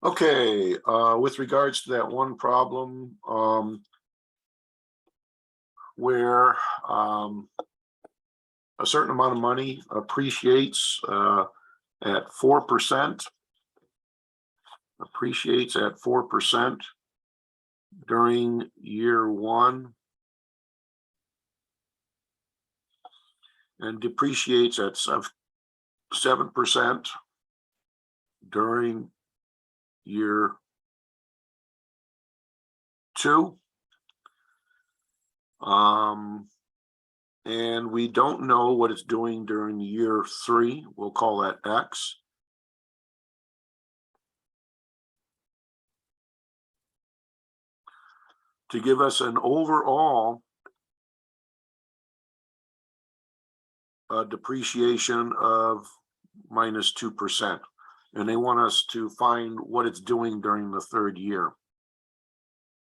Okay, with regards to that one problem where a certain amount of money appreciates at 4%, during year one and depreciates at 7% during year two. And we don't know what it's doing during year three. We'll call that X. To give us an overall depreciation of minus 2%. And they want us to find what it's doing during the third year.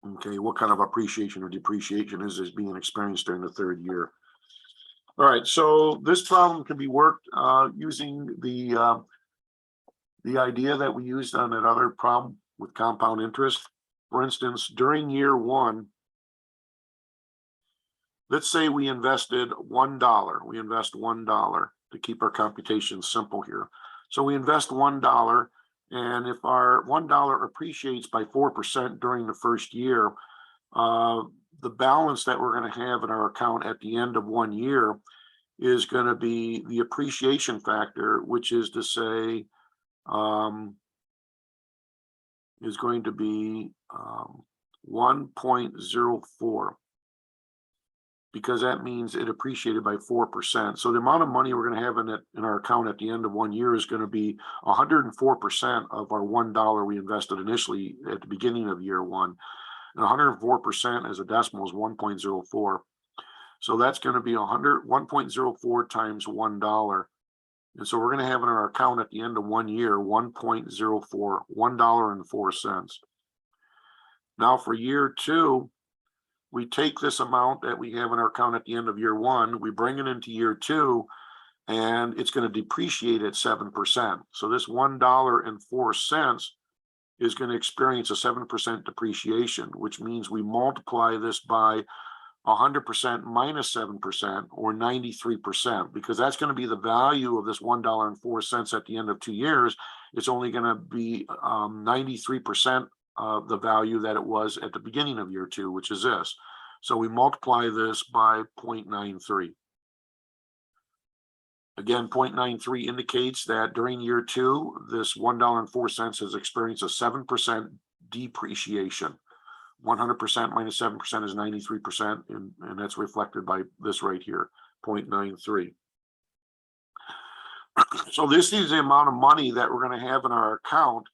Okay, what kind of appreciation or depreciation is being experienced during the third year? All right, so this problem can be worked using the idea that we used on that other problem with compound interest. For instance, during year one, let's say we invested $1. We invest $1 to keep our computation simple here. So we invest $1, and if our $1 appreciates by 4% during the first year, the balance that we're going to have in our account at the end of 1 year is going to be the appreciation factor, which is to say, is going to be 1.04, because that means it appreciated by 4%. So the amount of money we're going to have in our account at the end of 1 year is going to be 104% of our $1 we invested initially at the beginning of year one. And 104% as a decimal is 1.04. So that's going to be 1.04 times $1. And so we're going to have in our account at the end of 1 year 1.04, $1.04. Now for year two, we take this amount that we have in our account at the end of year one, we bring it into year two, and it's going to depreciate at 7%. So this $1.04 is going to experience a 7% depreciation, which means we multiply this by 100% minus 7%, or 93%, because that's going to be the value of this $1.04 at the end of 2 years. It's only going to be 93% of the value that it was at the beginning of year two, which is this. So we multiply this by 0.93. Again, 0.93 indicates that during year two, this $1.04 has experienced a 7% depreciation. 100% minus 7% is 93%, and that's reflected by this right here, 0.93. So this is the amount of money that we're going to have in our account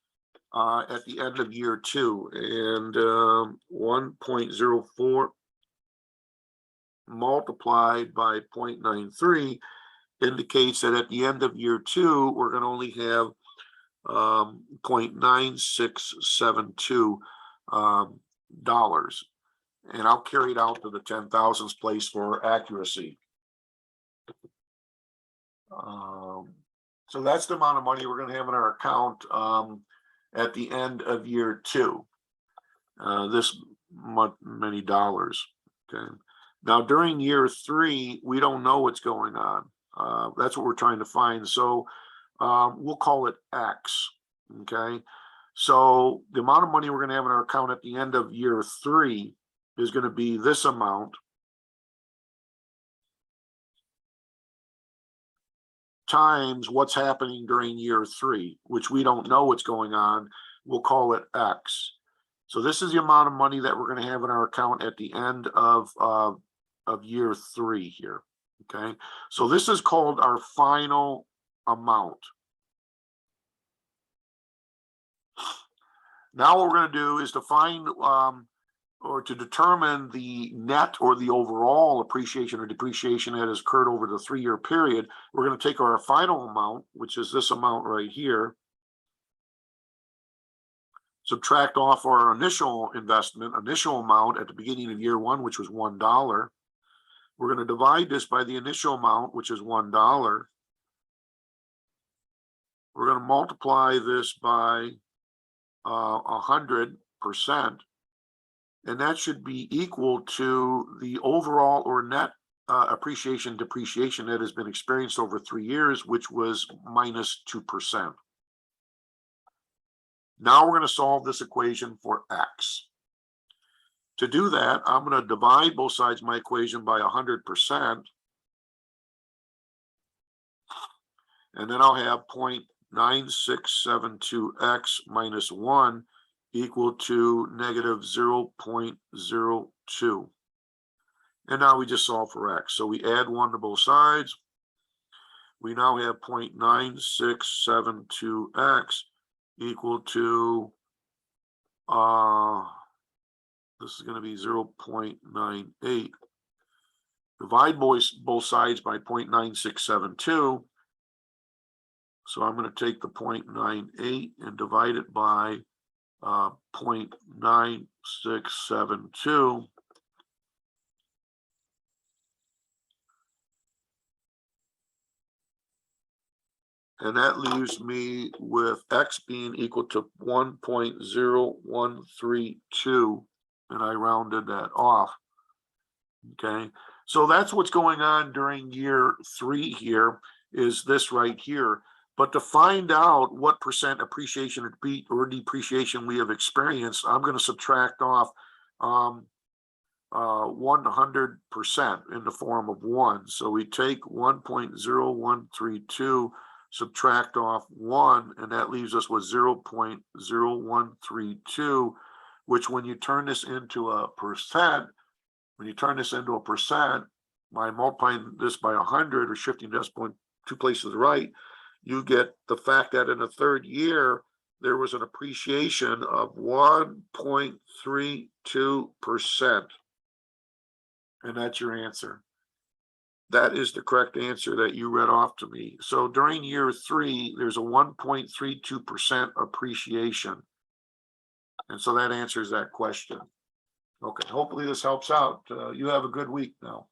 at the end of year two, and 1.04 multiplied by 0.93 indicates that at the end of year two, we're going to only have 0.9672 dollars, and I'll carry it out to the 10,000th place for accuracy. So that's the amount of money we're going to have in our account at the end of year two. This many dollars. Okay. Now during year three, we don't know what's going on. That's what we're trying to find. So we'll call it X. Okay. So the amount of money we're going to have in our account at the end of year three is going to be this amount times what's happening during year three, which we don't know what's going on. We'll call it X. So this is the amount of money that we're going to have in our account at the end of year three here. Okay. So this is called our final amount. Now what we're going to do is to find or to determine the net or the overall appreciation or depreciation that has occurred over the 3-year period. We're going to take our final amount, which is this amount right here, subtract off our initial investment, initial amount at the beginning of year one, which was $1. We're going to divide this by the initial amount, which is $1. We're going to multiply this by 100%, and that should be equal to the overall or net appreciation depreciation that has been experienced over 3 years, which was minus 2%. Now we're going to solve this equation for X. To do that, I'm going to divide both sides of my equation by 100%. And then I'll have 0.9672x minus 1 equal to negative 0.02. And now we just solve for x. So we add 1 to both sides. We now have 0.9672x equal to, this is going to be 0.98. Divide both sides by 0.9672. So I'm going to take the 0.98 and divide it by 0.9672. And that leaves me with x being equal to 1.0132, and I rounded that off. Okay, so that's what's going on during year 3 here, is this right here. But to find out what percent appreciation or depreciation we have experienced, I'm going to subtract off 100% in the form of 1. So we take 1.0132, subtract off 1, and that leaves us with 0.0132, which when you turn this into a percent, by multiplying this by 100 or shifting this point 2 places to the right, you get the fact that in the 3rd year, there was an appreciation of 1.32%. And that's your answer. That is the correct answer that you read off to me. So during year 3, there's a 1.32% appreciation. And so that answers that question. Okay, hopefully this helps out. You have a good week now.